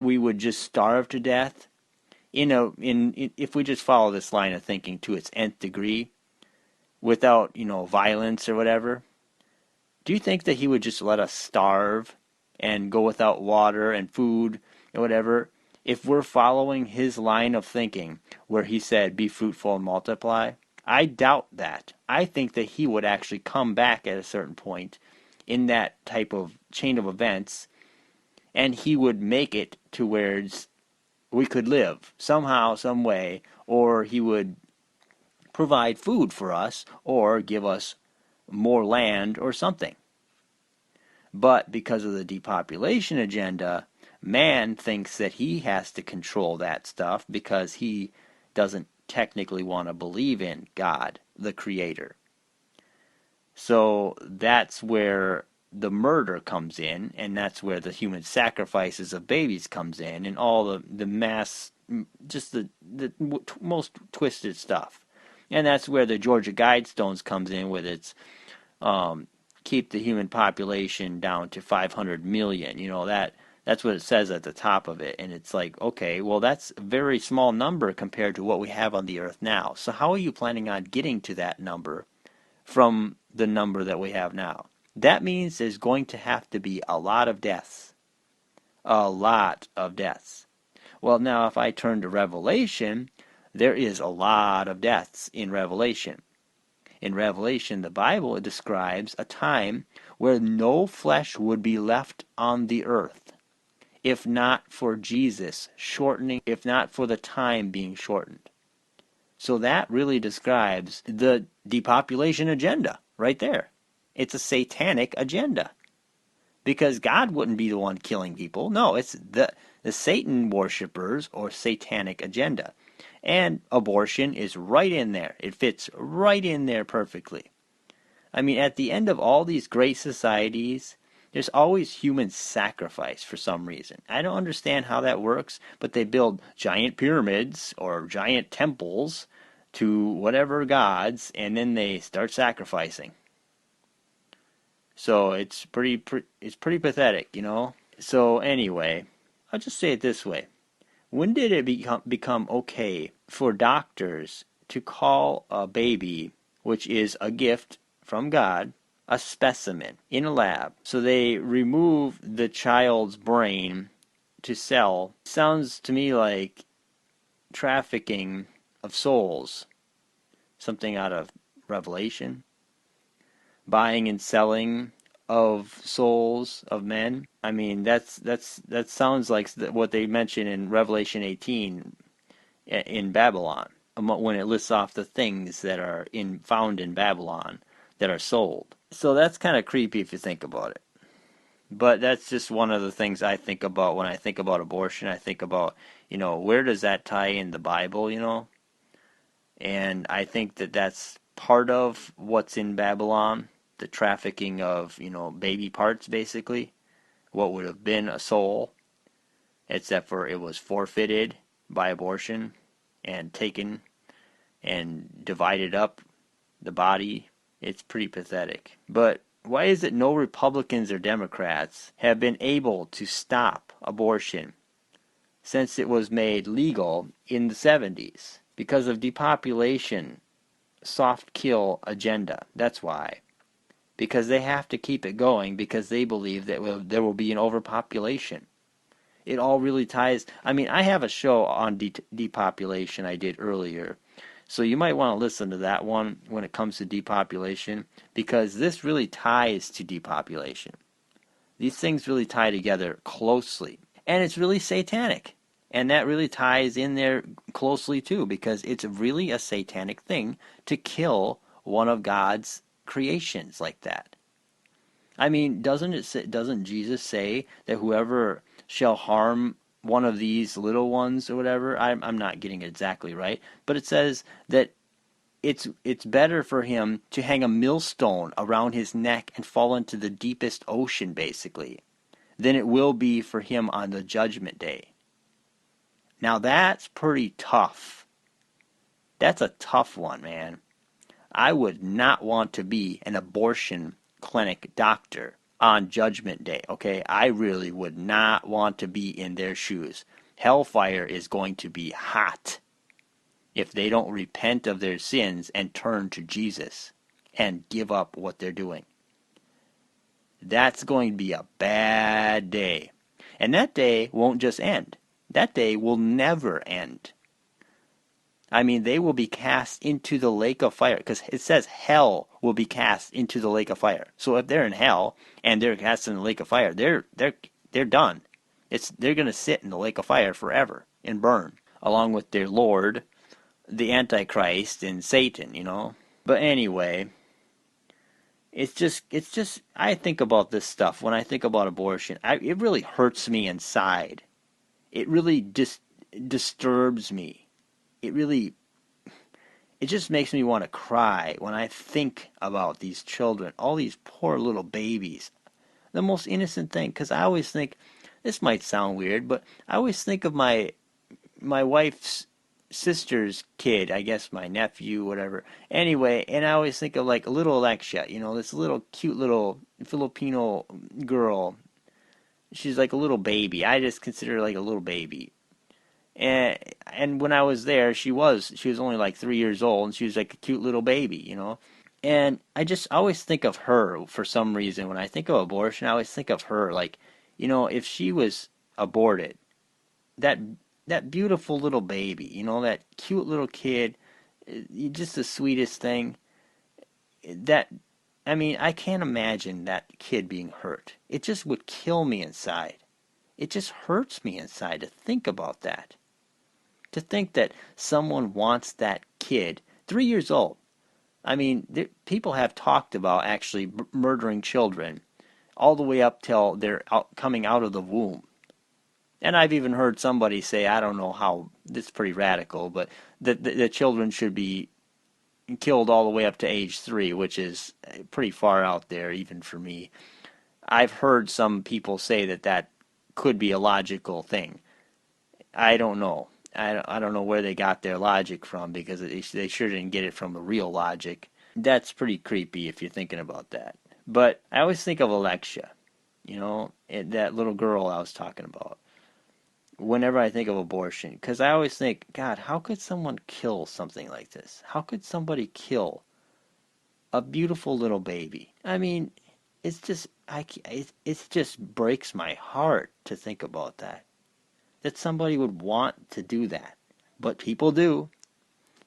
we would just starve to death, if we just follow this line of thinking to its nth degree, without, violence or whatever, do you think that he would just let us starve and go without water and food and whatever if we're following his line of thinking where he said, be fruitful and multiply? I doubt that. I think that he would actually come back at a certain point in that type of chain of events, and he would make it to where we could live somehow, some way, or he would provide food for us or give us more land or something. But because of the depopulation agenda, man thinks that he has to control that stuff because he doesn't technically want to believe in God, the creator. So that's where the murder comes in, and that's where the human sacrifices of babies comes in, and all the mass, just the most twisted stuff. And that's where the Georgia Guidestones comes in with its keep the human population down to 500 million. That's what it says at the top of it. And it's like, okay, well, that's a very small number compared to what we have on the earth now. So how are you planning on getting to that number from the number that we have now? That means there's going to have to be a lot of deaths. A lot of deaths. Well, now, if I turn to Revelation, there is a lot of deaths in Revelation. In Revelation, the Bible describes a time where no flesh would be left on the earth, if not for Jesus shortening, if not for the time being shortened. So that really describes the depopulation agenda right there. It's a satanic agenda. Because God wouldn't be the one killing people. No, it's the Satan worshippers or satanic agenda. And abortion is right in there. It fits right in there perfectly. I mean, at the end of all these great societies, there's always human sacrifice for some reason. I don't understand how that works, but they build giant pyramids or giant temples to whatever gods, and then they start sacrificing. So it's pretty pathetic, So anyway, I'll just say it this way. When did it become okay for doctors to call a baby, which is a gift from God, a specimen in a lab? So they remove the child's brain to sell. Sounds to me like trafficking of souls. Something out of Revelation. Buying and selling of souls of men. I mean, that sounds like what they mention in Revelation 18 in Babylon, when it lists off the things that are found in Babylon that are sold. So that's kind of creepy if you think about it. But that's just one of the things I think about when I think about abortion. I think about, where does that tie in the Bible, And I think that that's part of what's in Babylon. The trafficking of, baby parts, basically. What would have been a soul, except for it was forfeited by abortion and taken and divided up the body. It's pretty pathetic. But why is it no Republicans or Democrats have been able to stop abortion since it was made legal in the 70s? Because of depopulation, soft kill agenda. That's why. Because they have to keep it going because they believe that there will be an overpopulation. It all really ties. I mean, I have a show on depopulation I did earlier. So you might want to listen to that one when it comes to depopulation, because this really ties to depopulation. These things really tie together closely. And it's really satanic. And that really ties in there closely too, because it's really a satanic thing to kill one of God's creations like that. I mean, doesn't Jesus say that whoever shall harm one of these little ones or whatever, I'm not getting it exactly right, but it says that it's better for him to hang a millstone around his neck and fall into the deepest ocean, basically, than it will be for him on the judgment day. Now that's pretty tough. That's a tough one, man. I would not want to be an abortion clinic doctor. on Judgment Day. Okay, I really would not want to be in their shoes. Hellfire is going to be hot if they don't repent of their sins and turn to Jesus and give up what they're doing. That's going to be a bad day. And that day won't just end. That day will never end. I mean, they will be cast into the lake of fire, because it says hell will be cast into the lake of fire. So if they're in hell and they're cast in the lake of fire, they're done. They're going to sit in the lake of fire forever and burn, along with their Lord, the Antichrist, and Satan, you know. But anyway, it's just I think about this stuff when I think about abortion. It really hurts me inside. It really disturbs me. It just makes me want to cry when I think about these children, all these poor little babies. The most innocent thing, because I always think, this might sound weird, but I always think of my wife's sister's kid, I guess my nephew, whatever. Anyway, and I always think of like little Alexia, you know, this little cute little Filipino girl. She's like a little baby. I just consider her like a little baby. And when I was there, she was only like 3 years old, and she was like a cute little baby, you know. And I always think of her for some reason. When I think of abortion, I always think of her like, you know, if she was aborted, that beautiful little baby, you know, that cute little kid, just the sweetest thing. I mean, I can't imagine that kid being hurt. It just would kill me inside. It just hurts me inside to think about that. To think that someone wants that kid, 3 years old. I mean, people have talked about actually murdering children all the way up till they're coming out of the womb. And I've even heard somebody say, I don't know how, this is pretty radical, but that the children should be killed all the way up to age 3, which is pretty far out there, even for me. I've heard some people say that could be a logical thing. I don't know. I don't know where they got their logic from, because they sure didn't get it from the real logic. That's pretty creepy if you're thinking about that. But I always think of Alexia, you know, that little girl I was talking about, whenever I think of abortion. Because I always think, God, how could someone kill something like this? How could somebody kill a beautiful little baby? I mean, it's just, it just breaks my heart to think about that. That somebody would want to do that. But people do.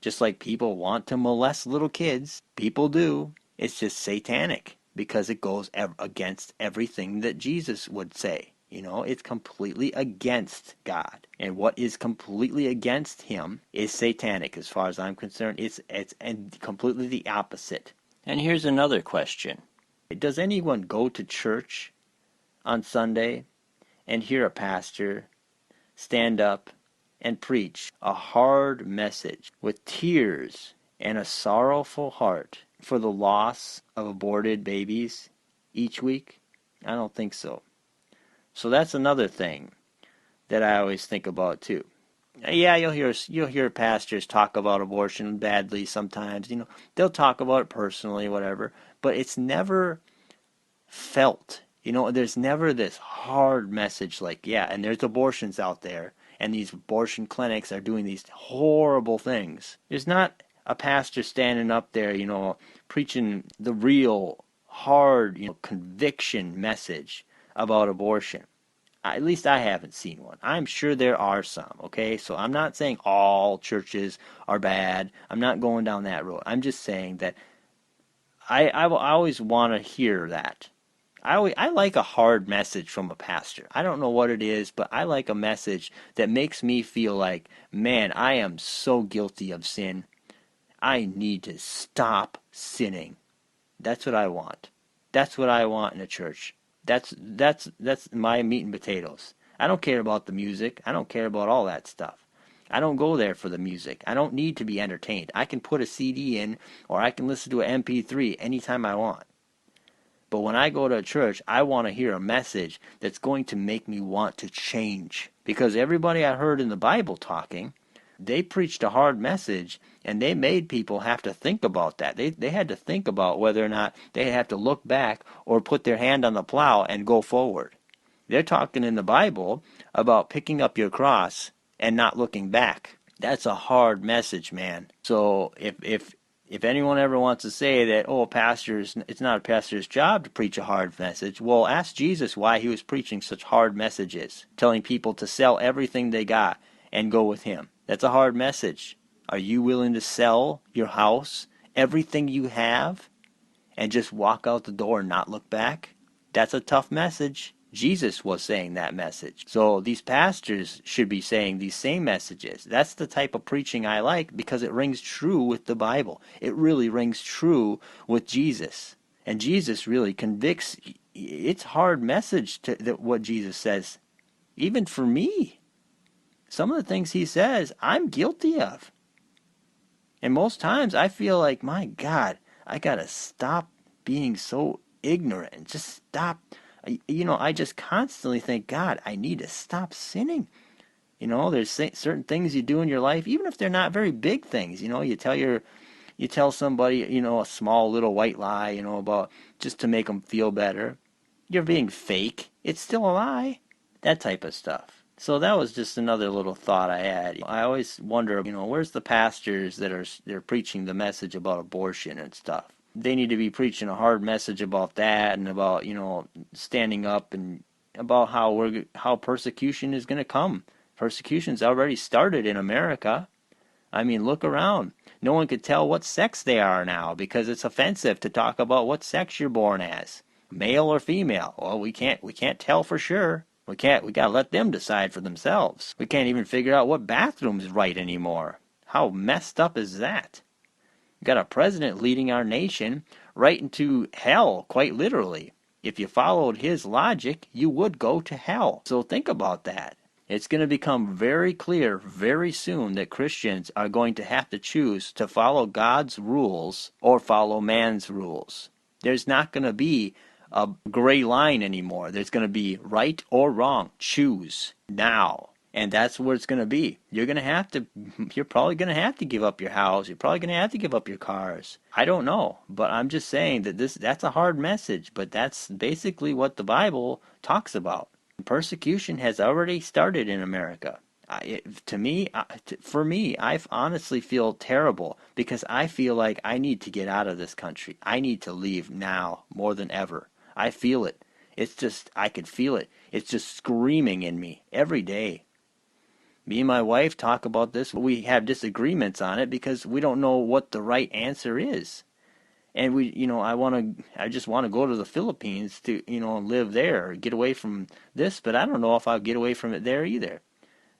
Just like people want to molest little kids. People do. It's just satanic, because it goes against everything that Jesus would say. You know, it's completely against God. And what is completely against him is satanic, as far as I'm concerned. It's completely the opposite. And here's another question. Does anyone go to church on Sunday and hear a pastor stand up and preach a hard message with tears and a sorrowful heart for the loss of aborted babies each week? I don't think so. So that's another thing that I always think about too. Yeah, you'll hear pastors talk about abortion badly sometimes. You know, they'll talk about it personally, whatever, but it's never felt. You know, there's never this hard message like, yeah, and there's abortions out there, and these abortion clinics are doing these horrible things. There's not a pastor standing up there, you know, preaching the real hard, you know, conviction message about abortion. At least I haven't seen one. I'm sure there are some, okay? So I'm not saying all churches are bad. I'm not going down that road. I'm just saying that I always want to hear that. I like a hard message from a pastor. I don't know what it is, but I like a message that makes me feel like, man, I am so guilty of sin. I need to stop sinning. That's what I want. That's what I want in a church. That's my meat and potatoes. I don't care about the music. I don't care about all that stuff. I don't go there for the music. I don't need to be entertained. I can put a CD in, or I can listen to an MP3 anytime I want. But when I go to a church, I want to hear a message that's going to make me want to change. Because everybody I heard in the Bible talking, they preached a hard message, and they made people have to think about that. They had to think about whether or not they have to look back or put their hand on the plow and go forward. They're talking in the Bible about picking up your cross and not looking back. That's a hard message, man. So if anyone ever wants to say that, it's not a pastor's job to preach a hard message, well, ask Jesus why he was preaching such hard messages, telling people to sell everything they got and go with him. That's a hard message. Are you willing to sell your house, everything you have, and just walk out the door and not look back? That's a tough message. Jesus was saying that message. So these pastors should be saying these same messages. That's the type of preaching I like, because it rings true with the Bible. It really rings true with Jesus. And Jesus really convicts. It's hard message what Jesus says. Even for me. Some of the things he says, I'm guilty of. And most times I feel like, my God, I got to stop being so ignorant and just stop. I just constantly think, God, I need to stop sinning. There's certain things you do in your life, even if they're not very big things. You tell somebody, a small little white lie, about just to make them feel better. You're being fake. It's still a lie. That type of stuff. So that was just another little thought I had. I always wonder, where's the pastors they're preaching the message about abortion and stuff? They need to be preaching a hard message about that, and about, standing up, and about how persecution is going to come. Persecution's already started in America. I mean, look around. No one could tell what sex they are now, because it's offensive to talk about what sex you're born as, male or female. Well, we can't tell for sure. We gotta let them decide for themselves. We can't even figure out what bathroom's right anymore. How messed up is that? We got a president leading our nation right into hell, quite literally. If you followed his logic, you would go to hell. So think about that. It's going to become very clear very soon that Christians are going to have to choose to follow God's rules or follow man's rules. There's not going to be a gray line anymore. There's going to be right or wrong. Choose now. And that's where it's going to be. You're probably going to have to give up your house. You're probably going to have to give up your cars. I don't know. But I'm just saying that that's a hard message. But that's basically what the Bible talks about. Persecution has already started in America. For me, I honestly feel terrible, because I feel like I need to get out of this country. I need to leave now more than ever. I feel it. I could feel it. It's just screaming in me every day. Me and my wife talk about this. We have disagreements on it because we don't know what the right answer is. And I just want to go to the Philippines to, live there, or get away from this, but I don't know if I'll get away from it there either.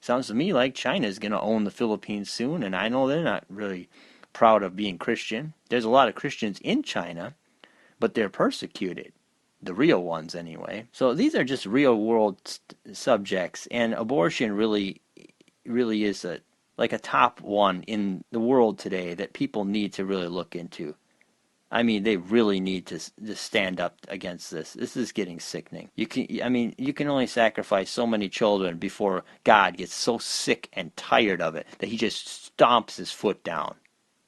Sounds to me like China's going to own the Philippines soon, and I know they're not really proud of being Christian. There's a lot of Christians in China, but they're persecuted. The real ones, anyway. So these are just real world subjects, and abortion really is like a top one in the world today that people need to really look into. I mean, they really need to stand up against this. This is getting sickening. You can only sacrifice so many children before God gets so sick and tired of it that he just stomps his foot down.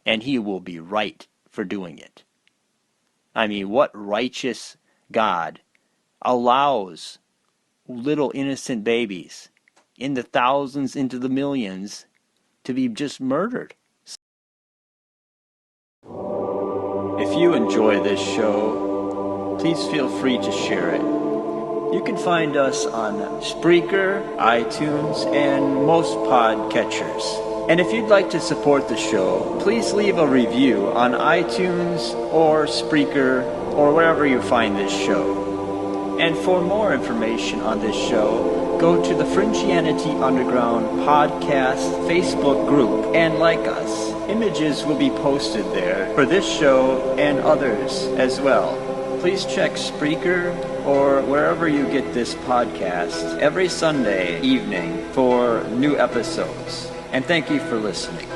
And he will be right for doing it. I mean, what righteous God allows little innocent babies in the thousands, into the millions, to be just murdered? If you enjoy this show, please feel free to share it. You can find us on Spreaker, iTunes, and most podcatchers. And if you'd like to support the show, please leave a review on iTunes or Spreaker or wherever you find this show. And for more information on this show, go to the Fringianity Underground podcast Facebook group and like us. Images will be posted there for this show and others as well. Please check Spreaker or wherever you get this podcast every Sunday evening for new episodes. And thank you for listening.